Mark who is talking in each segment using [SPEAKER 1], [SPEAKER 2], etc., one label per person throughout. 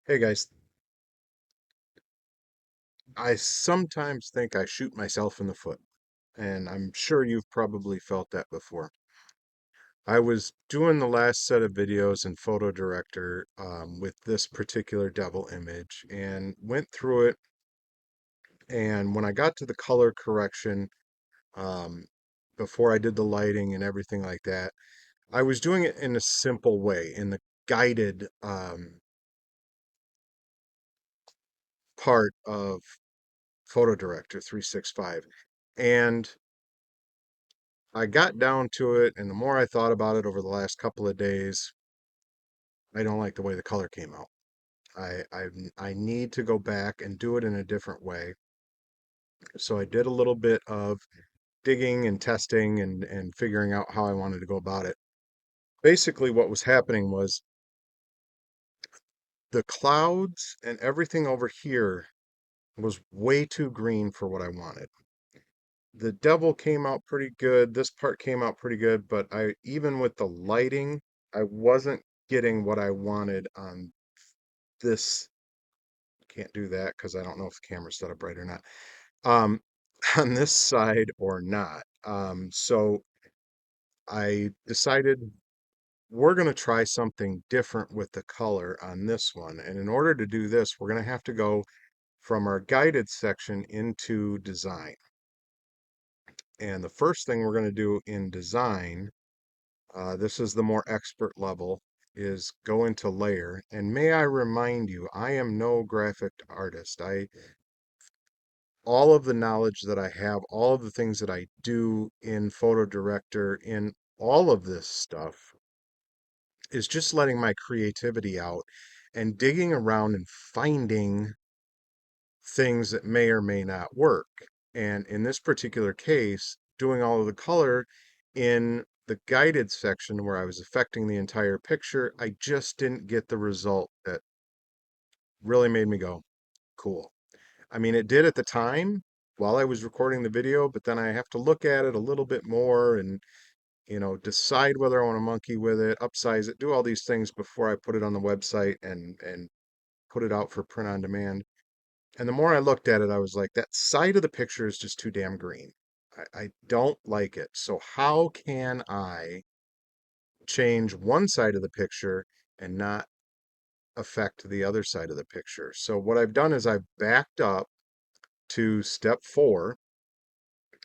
[SPEAKER 1] Hey guys, I sometimes think I shoot myself in the foot, and I'm sure you've probably felt that before. I was doing the last set of videos in PhotoDirector with this particular devil image and went through it. And when I got to the color correction, um, before I did the lighting and everything like that, I was doing it in a simple way, in the guided part of PhotoDirector 365. And I got down to it, and the more I thought about it over the last couple of days, I don't like the way the color came out. I need to go back and do it in a different way. So I did a little bit of digging and testing and figuring out how I wanted to go about it. Basically, what was happening was the clouds and everything over here was way too green for what I wanted. The devil came out pretty good. This part came out pretty good, but I even with the lighting, I wasn't getting what I wanted on this. Can't do that because I don't know if the camera's set up right or not. Um, on this side or not. So I decided we're going to try something different with the color on this one. And in order to do this, we're going to have to go from our guided section into design. And the first thing we're going to do in design, this is the more expert level, is go into layer. And may I remind you, I am no graphic artist. All of the knowledge that I have, all of the things that I do in Photo Director, in all of this stuff is just letting my creativity out and digging around and finding things that may or may not work. And in this particular case, doing all of the color in the guided section where I was affecting the entire picture, I just didn't get the result that really made me go, cool. I mean, it did at the time while I was recording the video, but then I have to look at it a little bit more and, decide whether I want to monkey with it, upsize it, do all these things before I put it on the website and put it out for print on demand. And the more I looked at it, I was like, that side of the picture is just too damn green. I don't like it. So how can I change one side of the picture and not affect the other side of the picture? So what I've done is I've backed up to step 4,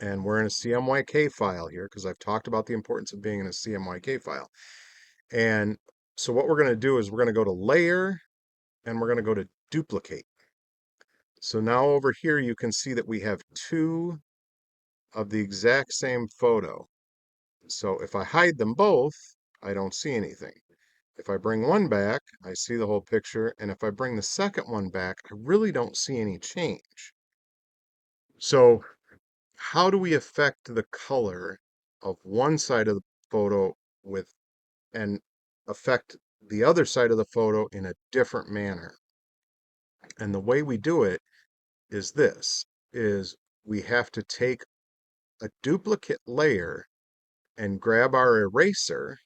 [SPEAKER 1] and we're in a CMYK file here because I've talked about the importance of being in a CMYK file. And so what we're going to do is we're going to go to layer and we're going to go to duplicate. So now over here you can see that we have two of the exact same photo. So if I hide them both, I don't see anything. If I bring one back, I see the whole picture. And if I bring the second one back, I really don't see any change. So how do we affect the color of one side of the photo with and affect the other side of the photo in a different manner? And the way we do it is this, is we have to take a duplicate layer and grab our eraser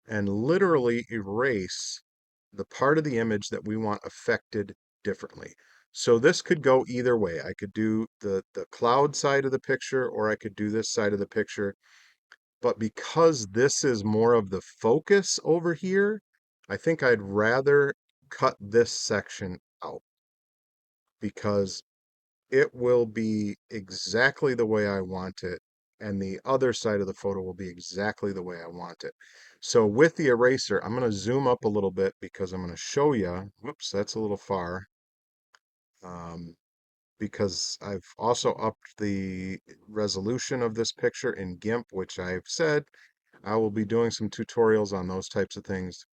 [SPEAKER 1] and literally erase the part of the image that we want affected differently. So this could go either way. I could do the cloud side of the picture or I could do this side of the picture. But because this is more of the focus over here, I think I'd rather cut this section out because it will be exactly the way I want it, and the other side of the photo will be exactly the way I want it. So with the eraser, I'm going to zoom up a little bit because I'm going to show you. Whoops, that's a little far. Um, because I've also upped the resolution of this picture in GIMP, which I've said I will be doing some tutorials on those types of things.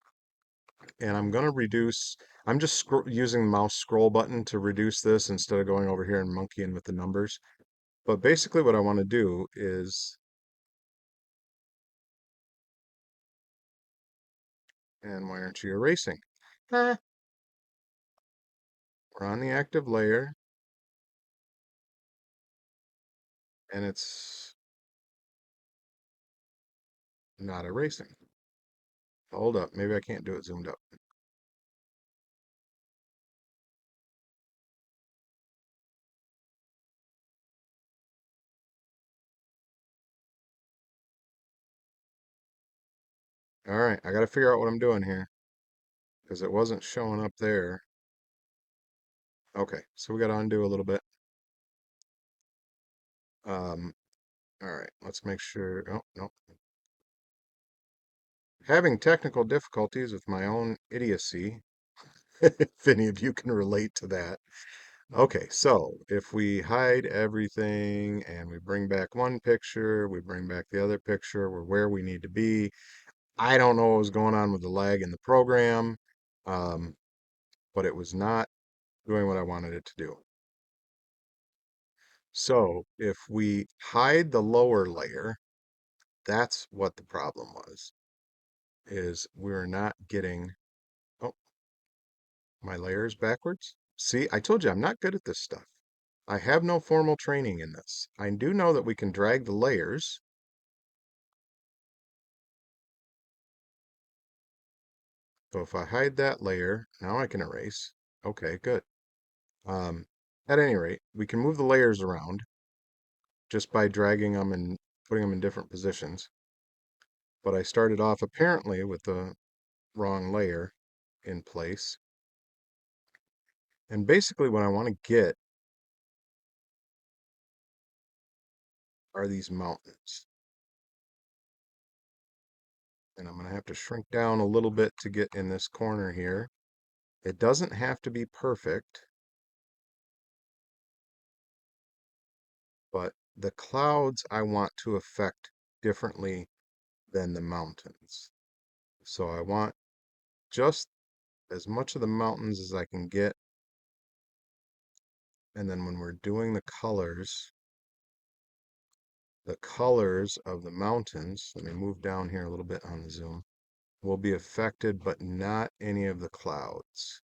[SPEAKER 1] And I'm going to reduce, I'm just using the mouse scroll button to reduce this instead of going over here and monkeying with the numbers. But basically what I want to do is, and why aren't you erasing? We're on the active layer and it's not erasing. Hold up, maybe I can't do it zoomed up. All right, I got to figure out what I'm doing here because it wasn't showing up there. Okay, so we got to undo a little bit. Um, all right, let's make sure. Oh, no. Having technical difficulties with my own idiocy, if any of you can relate to that. Okay, so if we hide everything and we bring back one picture, we bring back the other picture, we're where we need to be. I don't know what was going on with the lag in the program, um, but it was not doing what I wanted it to do. So if we hide the lower layer, that's what the problem was, is we're not getting, oh, my layers backwards. See, I told you I'm not good at this stuff. I have no formal training in this. I do know that we can drag the layers. So if I hide that layer, now I can erase. Okay, good. Um, at any rate, we can move the layers around just by dragging them and putting them in different positions. But I started off apparently with the wrong layer in place. And basically what I want to get are these mountains. And I'm going to have to shrink down a little bit to get in this corner here. It doesn't have to be perfect, but the clouds I want to affect differently than the mountains. So I want just as much of the mountains as I can get. And then when we're doing the colors of the mountains, let me move down here a little bit on the zoom, will be affected, but not any of the clouds.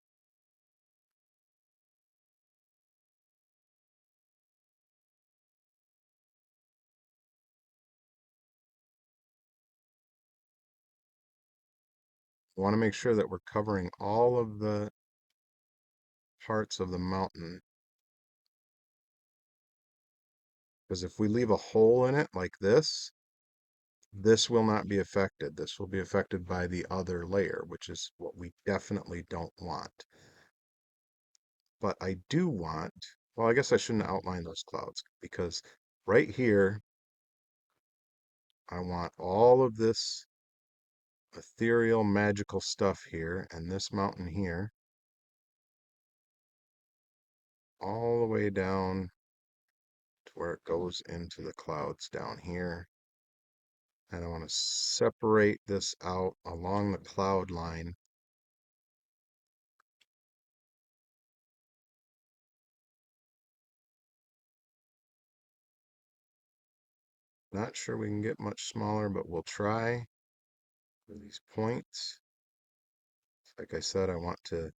[SPEAKER 1] I want to make sure that we're covering all of the parts of the mountain, because if we leave a hole in it like this will not be affected. This will be affected by the other layer, which is what we definitely don't want. But I do want, well, I guess I shouldn't outline those clouds because right here, I want all of this ethereal, magical stuff here and this mountain here, all the way down to where it goes into the clouds down here. And I want to separate this out along the cloud line. Not sure we can get much smaller, but we'll try for these points. Like I said, I want to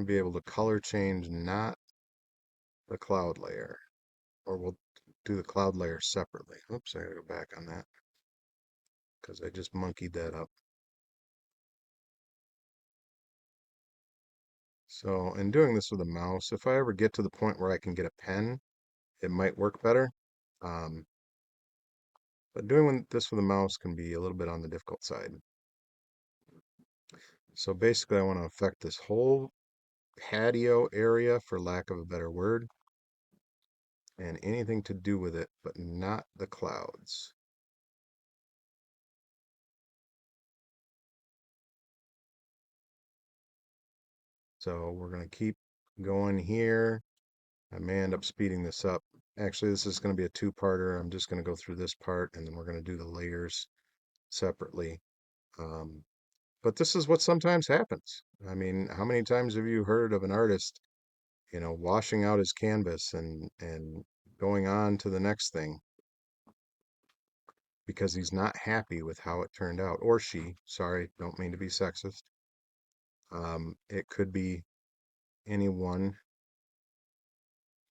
[SPEAKER 1] be able to color change not the cloud layer, or we'll do the cloud layer separately. Oops, I gotta go back on that because I just monkeyed that up. So in doing this with a mouse, if I ever get to the point where I can get a pen, it might work better. Um, but doing this with a mouse can be a little bit on the difficult side. So basically I want to affect this whole patio area, for lack of a better word, and anything to do with it, but not the clouds. So we're going to keep going here. I may end up speeding this up. Actually, this is going to be a two-parter. I'm just going to go through this part and then we're going to do the layers separately. Um, but this is what sometimes happens. I mean, how many times have you heard of an artist, washing out his canvas and going on to the next thing because he's not happy with how it turned out, or she, sorry, don't mean to be sexist. It could be anyone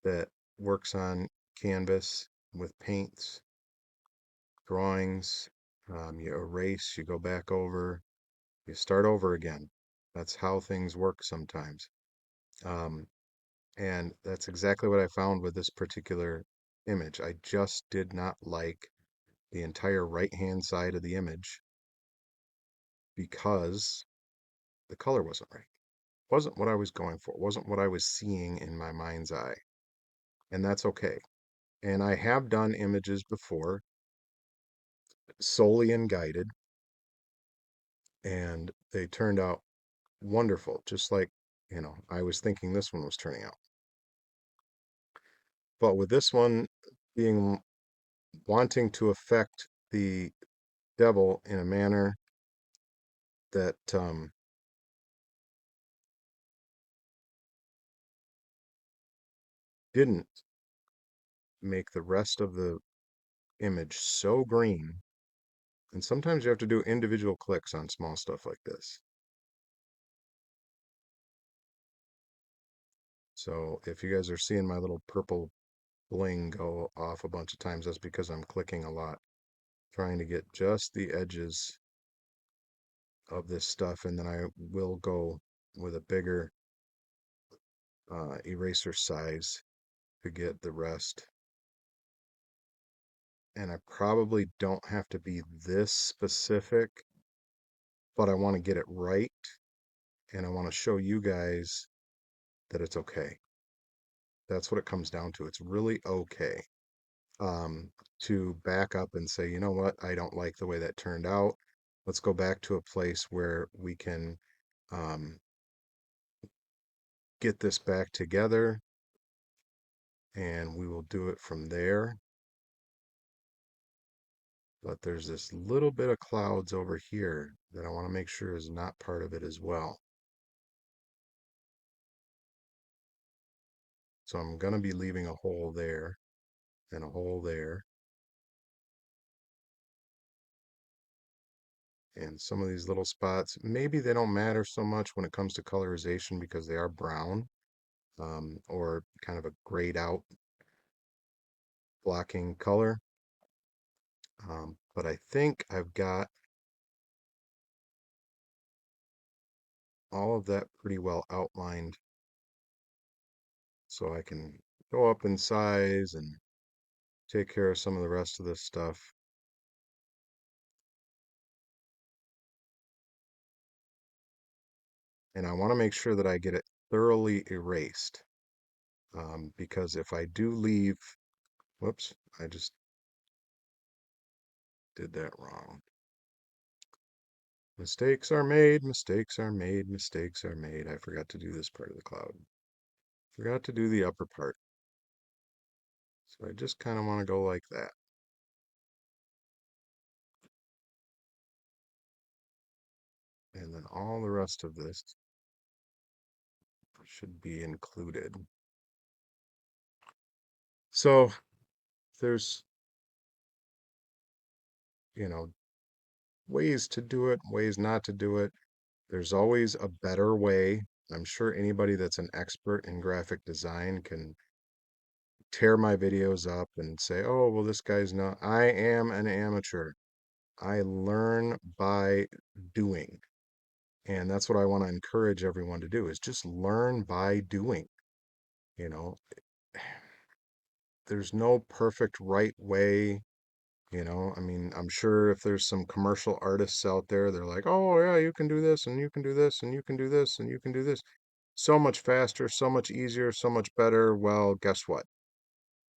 [SPEAKER 1] that works on canvas with paints, drawings. You erase, you go back over, you start over again. That's how things work sometimes. Um, and that's exactly what I found with this particular image. I just did not like the entire right-hand side of the image because the color wasn't right. Wasn't what I was going for. Wasn't what I was seeing in my mind's eye. And that's okay. And I have done images before, solely in guided, and they turned out wonderful, just like, I was thinking this one was turning out. But with this one being wanting to affect the devil in a manner that didn't make the rest of the image so green, and sometimes you have to do individual clicks on small stuff like this. So if you guys are seeing my little purple bling go off a bunch of times, that's because I'm clicking a lot, trying to get just the edges of this stuff, and then I will go with a bigger eraser size to get the rest. And I probably don't have to be this specific, but I want to get it right, and I want to show you guys that it's okay. That's what it comes down to. It's really okay to back up and say, you know what, I don't like the way that turned out. Let's go back to a place where we can um, get this back together, and we will do it from there. But there's this little bit of clouds over here that I want to make sure is not part of it as well. So I'm going to be leaving a hole there and a hole there. And some of these little spots, maybe they don't matter so much when it comes to colorization because they are brown, or kind of a grayed out blocking color. But I think I've got all of that pretty well outlined, so I can go up in size and take care of some of the rest of this stuff. And I want to make sure that I get it thoroughly erased, because if I do leave, whoops, I just did that wrong. Mistakes are made, mistakes are made, mistakes are made. I forgot to do this part of the cloud. Forgot to do the upper part. So I just kind of want to go like that. And then all the rest of this should be included. So there's, you know, ways to do it, ways not to do it. There's always a better way. I'm sure anybody that's an expert in graphic design can tear my videos up and say, oh, well, this guy's not. I am an amateur. I learn by doing. And that's what I want to encourage everyone to do is just learn by doing. You know, there's no perfect right way. I mean, I'm sure if there's some commercial artists out there, they're like, oh, yeah, you can do this and you can do this and you can do this and you can do this. So much faster, so much easier, so much better. Well, guess what?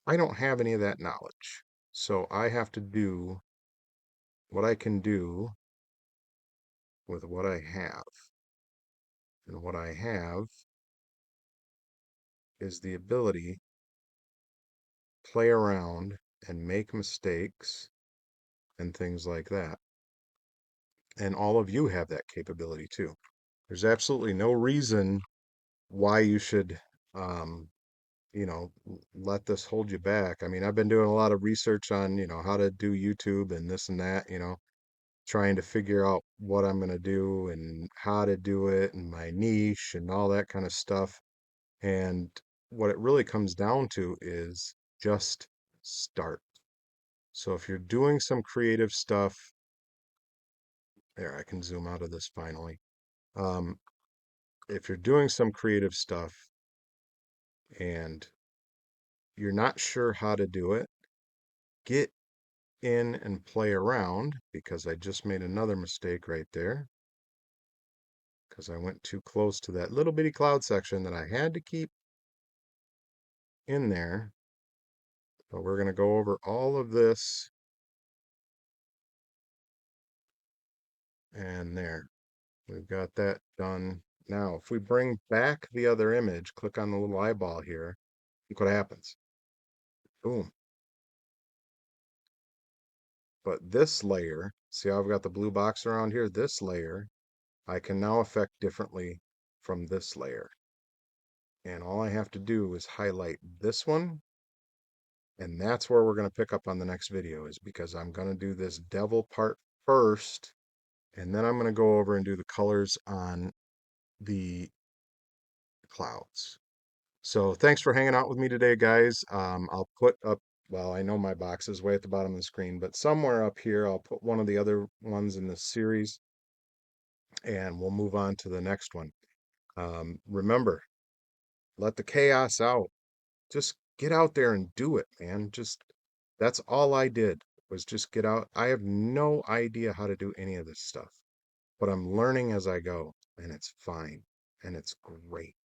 [SPEAKER 1] I don't have any of that knowledge. So I have to do what I can do with what I have. And what I have is the ability to play around and make mistakes and things like that. And all of you have that capability too. There's absolutely no reason why you should, um, let this hold you back. I mean, I've been doing a lot of research on, how to do YouTube and this and that, trying to figure out what I'm going to do and how to do it and my niche and all that kind of stuff. And what it really comes down to is just start. So if you're doing some creative stuff, there, I can zoom out of this finally. Um, if you're doing some creative stuff and you're not sure how to do it, get in and play around, because I just made another mistake right there because I went too close to that little bitty cloud section that I had to keep in there. But we're going to go over all of this and there. We've got that done. Now, if we bring back the other image, click on the little eyeball here, look what happens. Boom. But this layer, see how I've got the blue box around here? This layer, I can now affect differently from this layer. And all I have to do is highlight this one. And that's where we're going to pick up on the next video, is because I'm going to do this devil part first. And then I'm going to go over and do the colors on the clouds. So thanks for hanging out with me today, guys. I'll put up, well, I know my box is way at the bottom of the screen, but somewhere up here, I'll put one of the other ones in this series, and we'll move on to the next one. Remember, let the chaos out. Just get out there and do it, man. Just, that's all I did, was just get out. I have no idea how to do any of this stuff, but I'm learning as I go, and it's fine, and it's great.